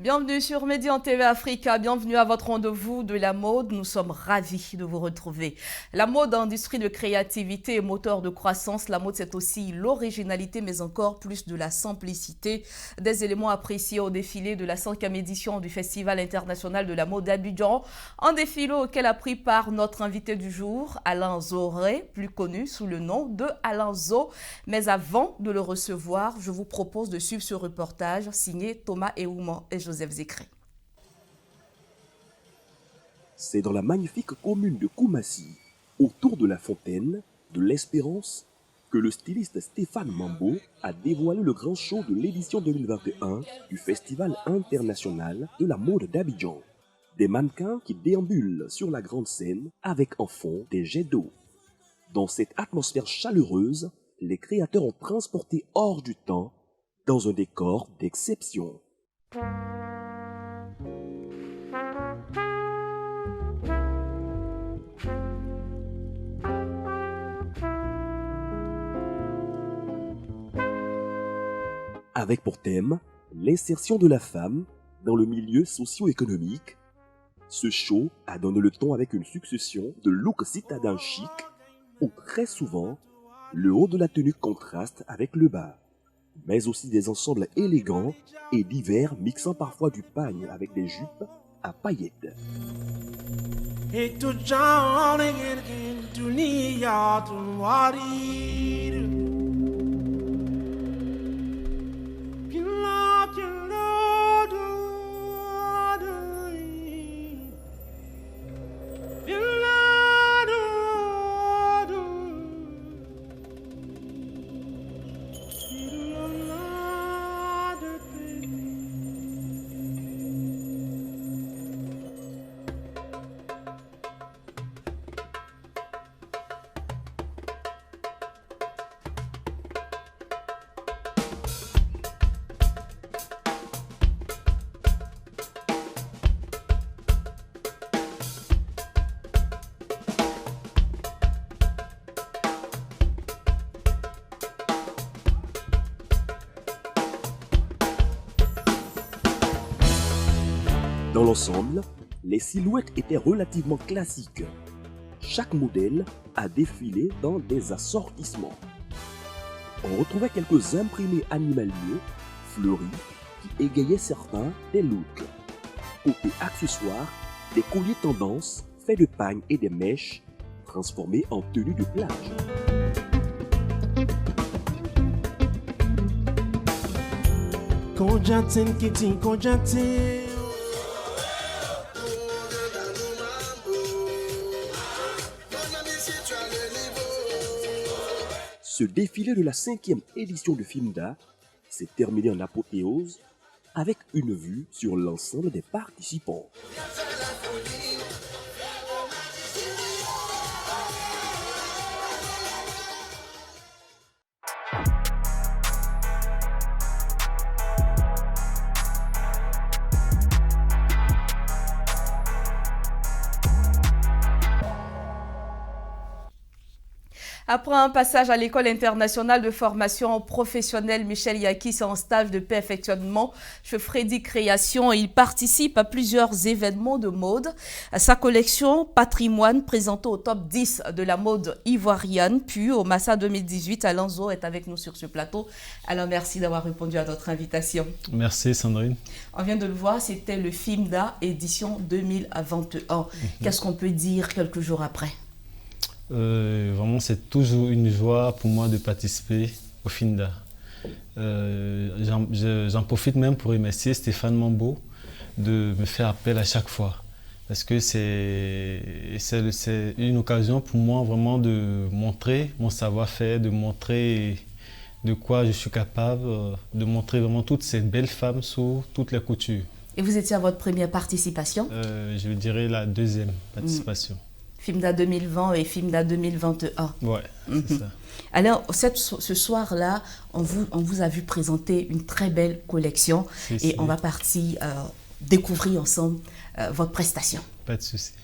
Bienvenue sur Médian TV Africa, bienvenue à votre rendez-vous de la mode. Nous sommes ravis de vous retrouver. La mode, industrie de créativité et moteur de croissance. La mode, c'est aussi l'originalité, mais encore plus de la simplicité. Des éléments appréciés au défilé de la 5e édition du Festival international de la mode d'Abidjan. Un défilé auquel a pris part notre invité du jour, Alain Zoré, plus connu sous le nom de Alain Zo. Mais avant de le recevoir, je vous propose de suivre ce reportage signé Thomas Eouman et Joseph Zécré. C'est dans la magnifique commune de Koumassi, autour de la fontaine de l'Espérance, que le styliste Stéphane Mambo a dévoilé le grand show de l'édition 2021 du Festival international de la mode d'Abidjan. Des mannequins qui déambulent sur la grande scène avec en fond des jets d'eau. Dans cette atmosphère chaleureuse, les créateurs ont transporté hors du temps dans un décor d'exception. Avec pour thème l'insertion de la femme dans le milieu socio-économique, ce show a donné le ton avec une succession de looks citadins chics où très souvent le haut de la tenue contraste avec le bas, mais aussi des ensembles élégants et divers mixant parfois du pagne avec des jupes à paillettes. Dans l'ensemble, les silhouettes étaient relativement classiques. Chaque modèle a défilé dans des assortissements. On retrouvait quelques imprimés animaliers, fleuris, qui égayaient certains des looks. Côté accessoires, des colliers tendance faits de pagne et des mèches transformés en tenue de plage. Ce défilé de la 5e édition de FIMDA s'est terminé en apothéose avec une vue sur l'ensemble des participants. Après un passage à l'école internationale de formation professionnelle Michel Yakis en stage de perfectionnement chez Freddy Création, il participe à plusieurs événements de mode. Sa collection Patrimoine présentée au top 10 de la mode ivoirienne, puis au Massa 2018, Alain Zo est avec nous sur ce plateau. Alors merci d'avoir répondu à notre invitation. Merci Sandrine. On vient de le voir, c'était le FIMDA édition 2021. Qu'est-ce qu'on peut dire quelques jours après? Vraiment, c'est toujours une joie pour moi de participer au FIMDA. J'en profite même pour remercier Stéphane Mambo de me faire appel à chaque fois. Parce que c'est une occasion pour moi vraiment de montrer mon savoir-faire, de montrer de quoi je suis capable, de montrer vraiment toutes ces belles femmes sous toutes les coutures. Et vous étiez à votre première participation? Je dirais la deuxième participation. FIMDA 2020 et FIMDA 2021. Ouais, c'est ça. Alors, ce soir-là, on vous a vu présenter une très belle collection et on va partir découvrir ensemble votre prestation. Pas de souci.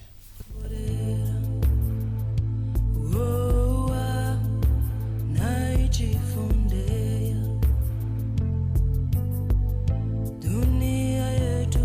Dunia yetu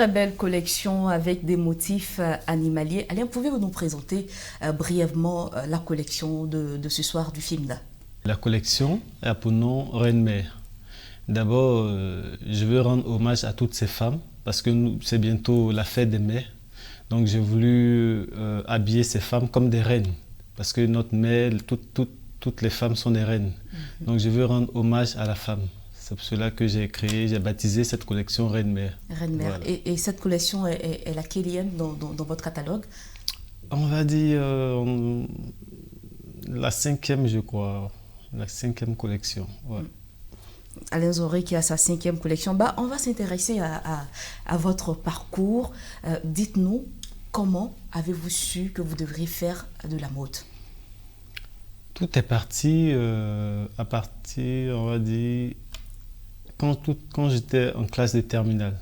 très belle collection avec des motifs animaliers. Alain, pouvez-vous nous présenter brièvement la collection de ce soir du FIMDA? La collection a pour nom Reine-Mère. D'abord, je veux rendre hommage à toutes ces femmes parce que c'est bientôt la fête des mères. Donc j'ai voulu habiller ces femmes comme des reines parce que notre mère, toutes les femmes sont des reines. Donc je veux rendre hommage à la femme. C'est pour cela que j'ai baptisé cette collection Reine-Mère. Reine-Mère. Voilà. Et cette collection est la quatrième dans votre catalogue? On va dire la cinquième, je crois. La cinquième collection. Ouais. Alain Zoré qui a sa cinquième collection. On va s'intéresser à votre parcours. Dites-nous, comment avez-vous su que vous devriez faire de la mode? Tout est parti à partir, on va dire, quand j'étais en classe de terminale.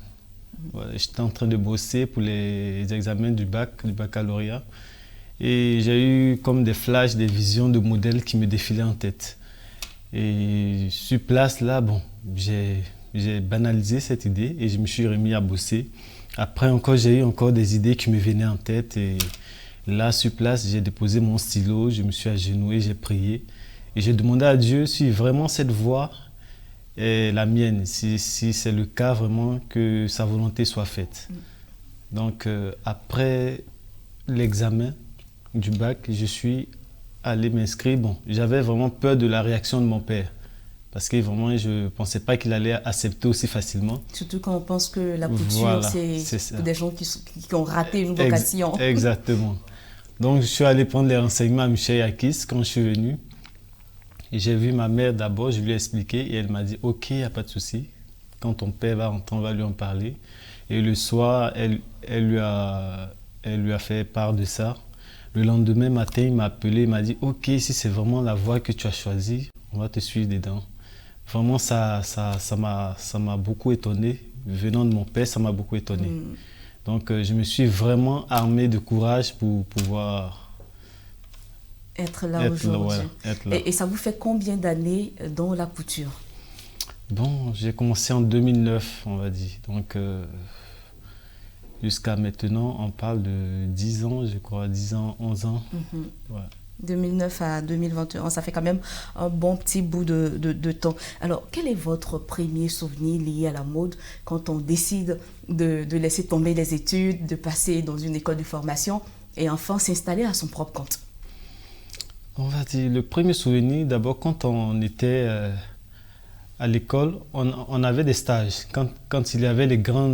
Voilà, j'étais en train de bosser pour les examens du baccalauréat. Et j'ai eu comme des flashs, des visions de modèles qui me défilaient en tête. Et sur place, là, j'ai banalisé cette idée et je me suis remis à bosser. Après encore, j'ai eu encore des idées qui me venaient en tête. Et là, sur place, j'ai déposé mon stylo, je me suis agenouillé, j'ai prié. Et j'ai demandé à Dieu si vraiment cette voie est la mienne, si c'est le cas vraiment, que sa volonté soit faite. Donc, après l'examen du bac, je suis allé m'inscrire. J'avais vraiment peur de la réaction de mon père. Parce que vraiment, je ne pensais pas qu'il allait accepter aussi facilement. Surtout quand on pense que la couture, voilà, c'est des gens qui ont raté une vocation. Exactement. Donc, je suis allé prendre les renseignements à Michel Yakis quand je suis venu. Et j'ai vu ma mère d'abord, je lui ai expliqué et elle m'a dit « Ok, il n'y a pas de souci. Quand ton père va rentrer, on va lui en parler. » Et le soir, elle lui a fait part de ça. Le lendemain matin, il m'a appelé, il m'a dit « Ok, si c'est vraiment la voie que tu as choisie, on va te suivre dedans. » Vraiment, ça m'a beaucoup étonné. Venant de mon père, ça m'a beaucoup étonné. Donc, je me suis vraiment armé de courage pour pouvoir être là aujourd'hui. Et ça vous fait combien d'années dans la couture? J'ai commencé en 2009, on va dire. Donc, jusqu'à maintenant, on parle de 10 ans, je crois, 10 ans, 11 ans. Ouais. 2009 à 2021, ça fait quand même un bon petit bout de temps. Alors, quel est votre premier souvenir lié à la mode quand on décide de laisser tomber les études, de passer dans une école de formation et enfin s'installer à son propre compte? On va dire, le premier souvenir, d'abord, quand on était à l'école, on avait des stages. Quand il y avait des grands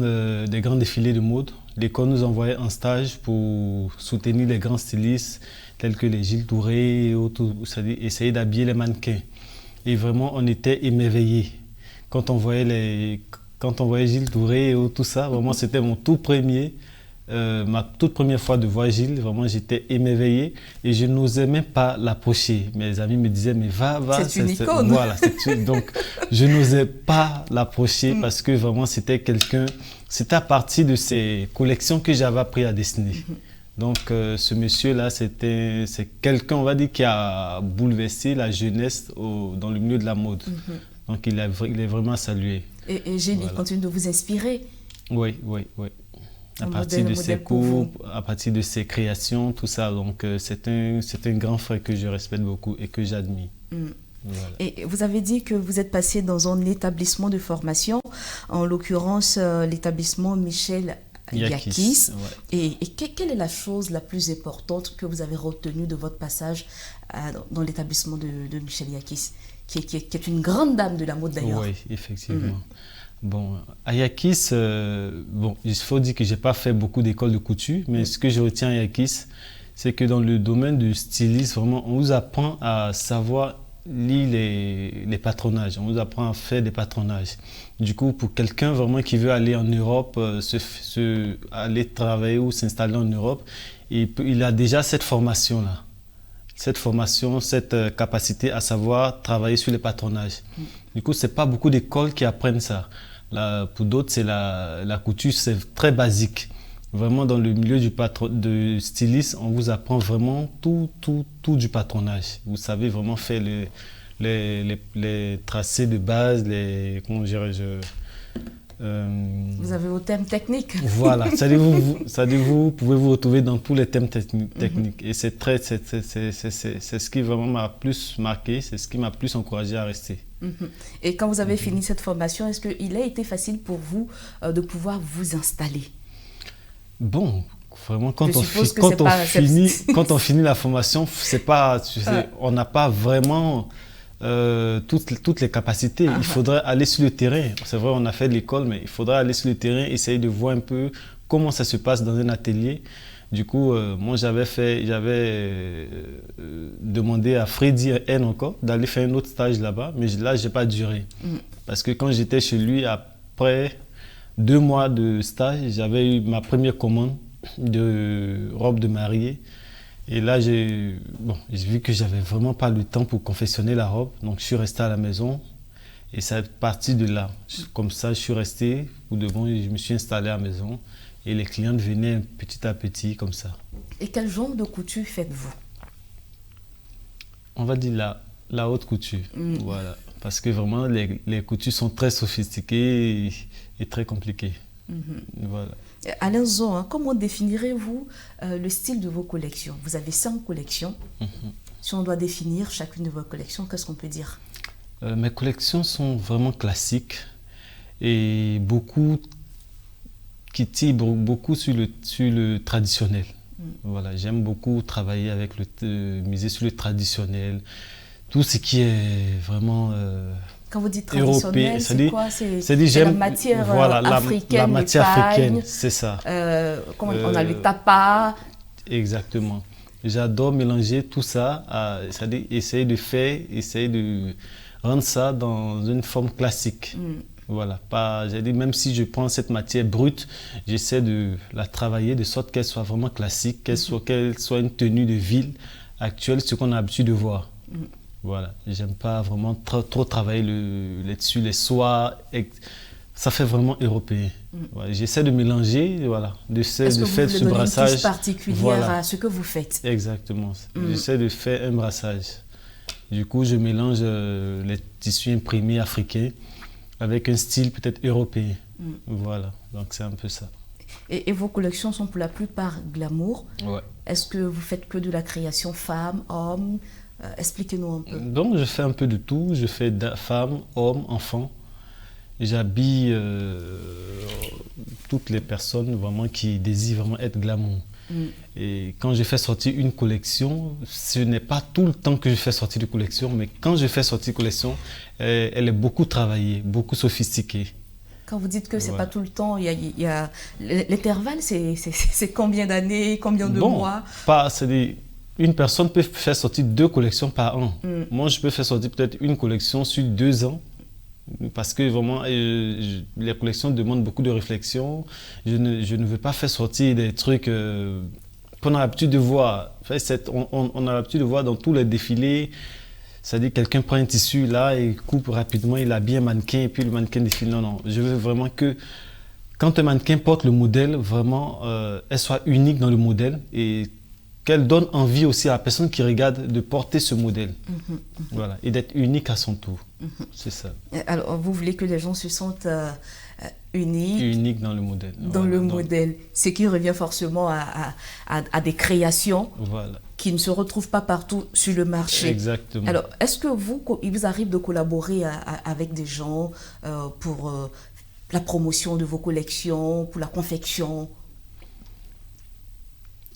défilés de mode, l'école nous envoyait en stage pour soutenir les grands stylistes tels que les Gilles Touré et autres, c'est-à-dire essayer d'habiller les mannequins. Et vraiment, on était émerveillés. Quand on voyait Gilles Touré et tout ça, vraiment, c'était mon tout premier. Ma toute première fois de voir Gilles, vraiment j'étais émerveillé et je n'osais même pas l'approcher. Mes amis me disaient mais va. C'est une icône. Voilà, donc je n'osais pas l'approcher parce que vraiment c'était à partir de ces collections que j'avais appris à dessiner. Donc ce monsieur-là, c'est quelqu'un, on va dire, qui a bouleversé la jeunesse dans le milieu de la mode. Donc il est vraiment salué. Et Gilles, il continue de vous inspirer? Oui. À partir de ses cours, à partir de ses créations, tout ça. Donc, c'est un grand frère que je respecte beaucoup et que j'admire. Voilà. Et vous avez dit que vous êtes passé dans un établissement de formation, en l'occurrence l'établissement Michel Yakis. Ouais. Et quelle est la chose la plus importante que vous avez retenue de votre passage dans l'établissement de Michel Yakis, qui est une grande dame de la mode d'ailleurs? Oui, effectivement. À Yakis, il faut dire que je n'ai pas fait beaucoup d'écoles de couture, mais ce que je retiens à Yakis, c'est que dans le domaine du stylisme, vraiment, on vous apprend à savoir lire les patronages, on vous apprend à faire des patronages. Du coup, pour quelqu'un vraiment qui veut aller en Europe, aller travailler ou s'installer en Europe, il a déjà cette formation-là. Cette capacité à savoir travailler sur les patronages. Du coup, ce n'est pas beaucoup d'écoles qui apprennent ça. Là, pour d'autres, c'est la couture, c'est très basique. Vraiment, dans le milieu de styliste, on vous apprend vraiment tout du patronage. Vous savez vraiment faire les tracés de base, Vous avez vos thèmes techniques. Voilà, vous pouvez vous retrouver dans tous les thèmes techniques. Et c'est ce qui vraiment m'a plus marqué, c'est ce qui m'a plus encouragé à rester. Et quand vous avez fini cette formation, est-ce qu'il a été facile pour vous de pouvoir vous installer? Bon, vraiment, quand on finit la formation, c'est pas, on n'a pas vraiment toutes les capacités. Il faudrait aller sur le terrain. C'est vrai, on a fait de l'école, mais il faudrait aller sur le terrain, essayer de voir un peu comment ça se passe dans un atelier. Du coup, moi, j'avais demandé à Freddy N encore d'aller faire un autre stage là-bas, mais là, j'ai pas duré. Parce que quand j'étais chez lui, après 2 mois de stage, j'avais eu ma première commande de robe de mariée. Et là, j'ai vu que j'avais vraiment pas le temps pour confectionner la robe. Donc, je suis resté à la maison. Et c'est parti de là. Comme ça, je suis resté au devant et je me suis installé à la maison. Et les clientes venaient petit à petit, comme ça. Et quel genre de couture faites-vous? On va dire la haute couture. Voilà. Parce que vraiment, les coutures sont très sophistiquées et très compliquées. Voilà. Alain Zon, comment définirez-vous le style de vos collections? Vous avez 5 collections. Si on doit définir chacune de vos collections, qu'est-ce qu'on peut dire? Mes collections sont vraiment classiques et qui tirent beaucoup sur le traditionnel. Voilà, j'aime beaucoup travailler avec miser sur le traditionnel, tout ce qui est vraiment quand vous dites traditionnel, c'est quoi? C'est la matière africaine, la matière africaine, c'est ça. On a le tapa. Exactement. J'adore mélanger tout ça, c'est-à-dire essayer de rendre ça dans une forme classique. Voilà, même si je prends cette matière brute, j'essaie de la travailler de sorte qu'elle soit vraiment classique, qu'elle soit une tenue de ville actuelle, ce qu'on a l'habitude de voir. Voilà, j'aime pas vraiment trop travailler les tissus, les soies, ça fait vraiment européen. Voilà, j'essaie de mélanger, voilà, de faire ce brassage. Est-ce que vous particulière à ce que vous faites? Exactement, j'essaie de faire un brassage. Du coup, je mélange les tissus imprimés africains avec un style peut-être européen. Voilà, donc c'est un peu ça. Et vos collections sont pour la plupart glamour. Ouais. Est-ce que vous faites que de la création femmes, hommes? Expliquez-nous un peu. Donc, je fais un peu de tout. Je fais femmes, hommes, enfants. J'habille toutes les personnes vraiment qui désirent vraiment être glamour. Et quand je fais sortir une collection, ce n'est pas tout le temps que je fais sortir une collection, mais quand je fais sortir une collection, elle est beaucoup travaillée, beaucoup sophistiquée. Quand vous dites que c'est pas tout le temps, il y a l'intervalle, c'est combien d'années, combien de mois? Une personne peut faire sortir 2 collections par an. Moi, je peux faire sortir peut-être une collection sur 2 ans. Parce que vraiment, les collections demandent beaucoup de réflexion. Je ne veux pas faire sortir des trucs qu'on a l'habitude de voir. On a l'habitude de voir dans tous les défilés. C'est-à-dire quelqu'un prend un tissu là et coupe rapidement, il habille un mannequin et puis le mannequin défile. Non, non. Je veux vraiment que quand un mannequin porte le modèle, vraiment, elle soit unique dans le modèle et qu'elle donne envie aussi à la personne qui regarde de porter ce modèle. Voilà, et d'être unique à son tour. C'est ça. Alors, vous voulez que les gens se sentent uniques. Uniques dans le modèle. Dans le modèle. Ce qui revient forcément à des créations qui ne se retrouvent pas partout sur le marché. Exactement. Alors, est-ce que il vous arrive de collaborer avec des gens pour la promotion de vos collections, pour la confection?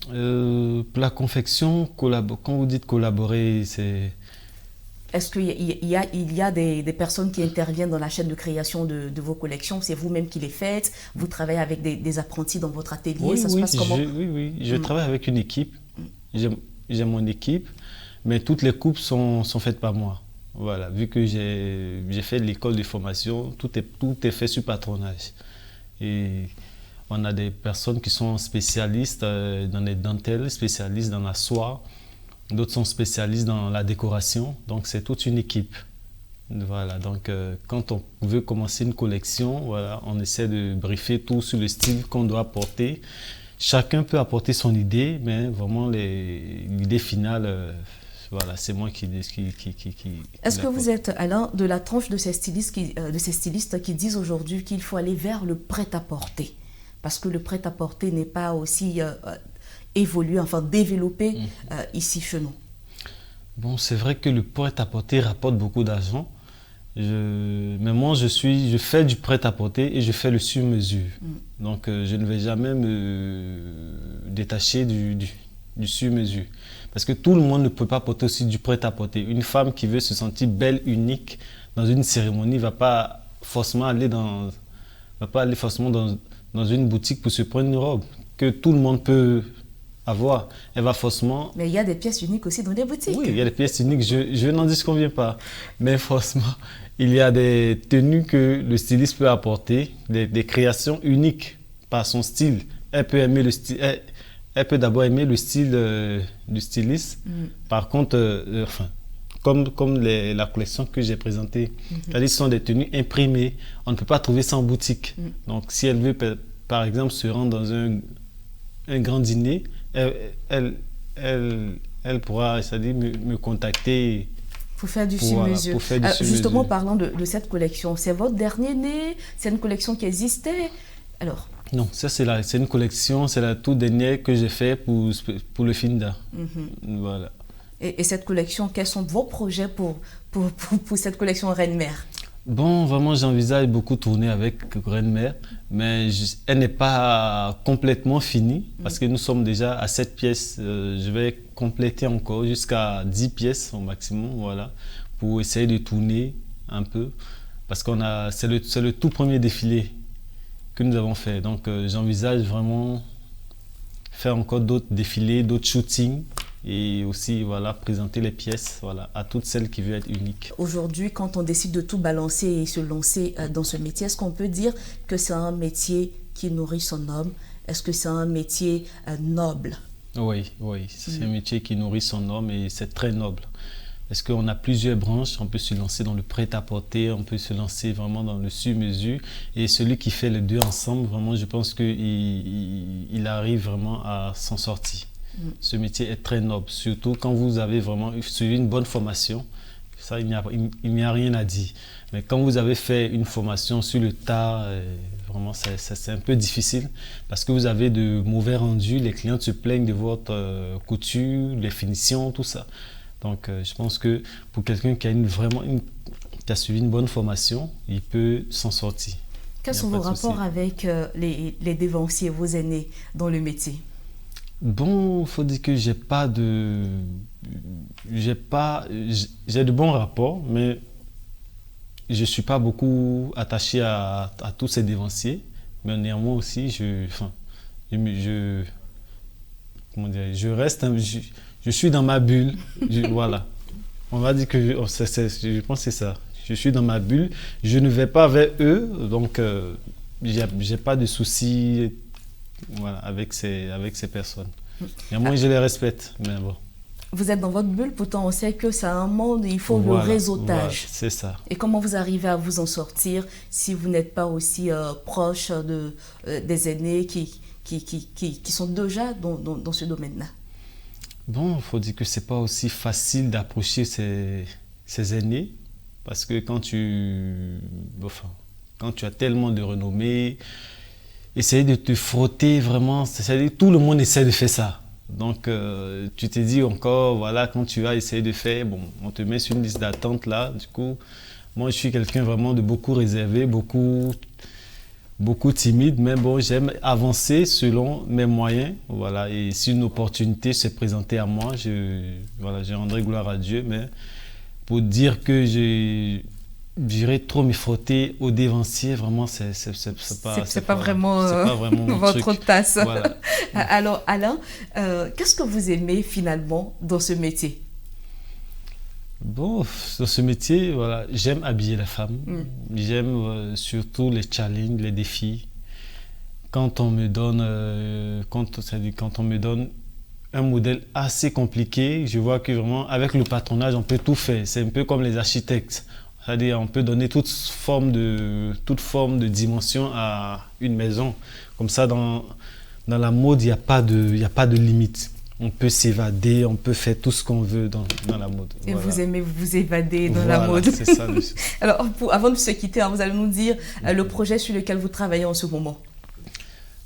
Pour la confection, quand vous dites collaborer, c'est... Est-ce qu'il y a des personnes qui interviennent dans la chaîne de création de vos collections? C'est vous-même qui les faites? Vous travaillez avec des apprentis dans votre atelier? Oui, ça se passe comment? Oui. Je travaille avec une équipe. J'ai mon équipe, mais toutes les coupes sont faites par moi. Voilà, vu que j'ai fait l'école de formation, tout est fait sur patronage. Et on a des personnes qui sont spécialistes dans les dentelles, spécialistes dans la soie. D'autres sont spécialistes dans la décoration. Donc, c'est toute une équipe. Voilà, donc quand on veut commencer une collection, voilà, on essaie de briefer tout sur le style qu'on doit apporter. Chacun peut apporter son idée, mais vraiment l'idée finale, voilà, c'est moi qui Est-ce que vous êtes, Alain, de la tranche de ces stylistes qui disent aujourd'hui qu'il faut aller vers le prêt-à-porter? Parce que le prêt-à-porter n'est pas aussi évolué, enfin développé ici chez nous. Bon, c'est vrai que le prêt-à-porter rapporte beaucoup d'argent. Mais moi, je fais du prêt-à-porter et je fais le sur-mesure. Donc, je ne vais jamais me détacher du sur-mesure. Parce que tout le monde ne peut pas porter aussi du prêt-à-porter. Une femme qui veut se sentir belle, unique, dans une cérémonie, ne va pas forcément aller dans une boutique pour se prendre une robe que tout le monde peut avoir. Elle va forcément... Mais il y a des pièces uniques aussi dans les boutiques. Oui, il y a des pièces uniques, je n'en disconviens pas. Mais forcément, il y a des tenues que le styliste peut apporter, des créations uniques par son style. Elle peut aimer le style, elle peut d'abord aimer le style du styliste. Par contre, comme la collection que j'ai présentée, ce sont des tenues imprimées. On ne peut pas trouver ça en boutique. Donc, si elle veut, par exemple, se rendre dans un grand dîner, elle pourra, c'est-à-dire, me contacter pour faire du sur-mesure. Justement, parlant de cette collection, c'est votre dernier né? C'est une collection qui existait? Alors? Non, ça c'est une collection, c'est la toute dernière que j'ai fait pour le Finda. Voilà. Et cette collection, quels sont vos projets pour cette collection Reine-Mère? Bon, vraiment, j'envisage beaucoup tourner avec Reine-Mère, mais elle n'est pas complètement finie parce que nous sommes déjà à 7 pièces. Je vais compléter encore jusqu'à 10 pièces au maximum, voilà, pour essayer de tourner un peu parce c'est le tout premier défilé que nous avons fait. Donc, j'envisage vraiment faire encore d'autres défilés, d'autres shootings. Et aussi, voilà, présenter les pièces, voilà, à toutes celles qui veulent être uniques. Aujourd'hui, quand on décide de tout balancer et se lancer dans ce métier, est-ce qu'on peut dire que c'est un métier qui nourrit son homme? Est-ce que c'est un métier noble? Oui, c'est un métier qui nourrit son homme et c'est très noble. Parce qu'on a plusieurs branches, on peut se lancer dans le prêt-à-porter, on peut se lancer vraiment dans le sur-mesure. Et celui qui fait les deux ensemble, vraiment, je pense qu'il arrive vraiment à s'en sortir. Ce métier est très noble, surtout quand vous avez vraiment suivi une bonne formation. Ça, il n'y a rien à dire. Mais quand vous avez fait une formation sur le tas, vraiment, c'est un peu difficile parce que vous avez de mauvais rendus. Les clients se plaignent de votre couture, les finitions, tout ça. Donc, je pense que pour quelqu'un qui a suivi une bonne formation, il peut s'en sortir. Quels sont vos rapports avec les devanciers, vos aînés dans le métier? Bon, il faut dire que j'ai de bons rapports, mais je ne suis pas beaucoup attaché à tous ces dévanciers. Mais néanmoins aussi, je suis dans ma bulle. Voilà. On va dire que je pense que c'est ça. Je suis dans ma bulle. Je ne vais pas vers eux, donc j'ai pas de soucis. Voilà, avec ces personnes. Et moi, je les respecte, mais bon. Vous êtes dans votre bulle, pourtant on sait que c'est un monde, il faut le réseautage. Voilà, c'est ça. Et comment vous arrivez à vous en sortir si vous n'êtes pas aussi proche des aînés qui sont déjà dans ce domaine-là? Bon, il faut dire que ce n'est pas aussi facile d'approcher ces aînés, parce que quand tu as tellement de renommée, essayer de te frotter vraiment, c'est-à-dire tout le monde essaie de faire ça. Donc tu te dis encore, voilà, quand tu vas essayer de faire, bon, on te met sur une liste d'attente là. Du coup, moi je suis quelqu'un vraiment de beaucoup réservé, beaucoup timide, mais bon, j'aime avancer selon mes moyens. Voilà, et si une opportunité s'est présentée à moi, je rendrai gloire à Dieu. Mais pour dire que j'irais trop me frotter aux dévanciers, vraiment, c'est pas vraiment votre tasse. Voilà. Alors, Alain, qu'est-ce que vous aimez finalement dans ce métier? Bon, dans ce métier, voilà, j'aime habiller la femme. J'aime surtout les challenges, les défis. Quand on me donne un modèle assez compliqué, je vois que vraiment, avec le patronage, on peut tout faire. C'est un peu comme les architectes. C'est-à-dire on peut donner toute forme de dimension à une maison. Comme ça, dans la mode, il n'y a pas de limite. on peut s'évader, on peut faire tout ce qu'on veut dans la mode. Et voilà. vous aimez vous évader dans la mode. C'est ça. Alors, avant de se quitter, vous allez nous dire le projet sur lequel vous travaillez en ce moment.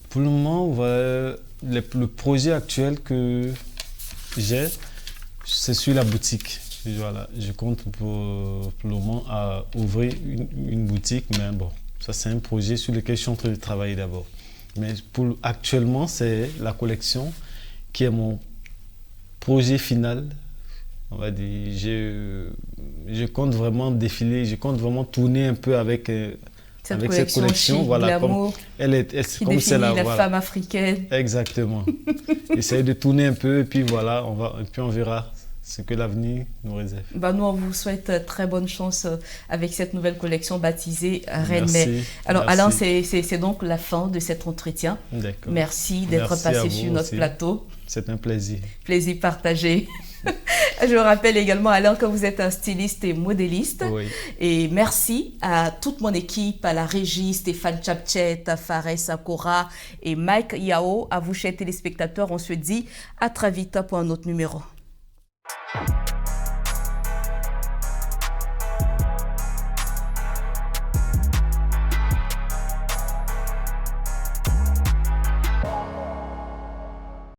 Pour le moment, voilà, le projet actuel que j'ai, c'est sur la boutique. Voilà, je compte pour le moment à ouvrir une boutique, mais bon, ça c'est un projet sur lequel je suis en train de travailler d'abord. Mais actuellement, c'est la collection qui est mon projet final. On va dire, je compte vraiment défiler, je compte vraiment tourner un peu avec cette collection. Voilà, comme comme c'est la femme africaine. Exactement. Essayer de tourner un peu et puis voilà, on verra ce que l'avenir nous réserve. Nous, on vous souhaite très bonne chance avec cette nouvelle collection baptisée Reine Mère. Alors, merci. Alain, c'est donc la fin de cet entretien. D'accord. Merci d'être passé sur notre plateau. C'est un plaisir. Plaisir partagé. Je rappelle également, Alain, que vous êtes un styliste et modéliste. Oui. Et merci à toute mon équipe, à la régie, Stéphane Chapchet, Fares Sakora et Mike Yao. À vous, chers téléspectateurs, on se dit à très vite pour un autre numéro.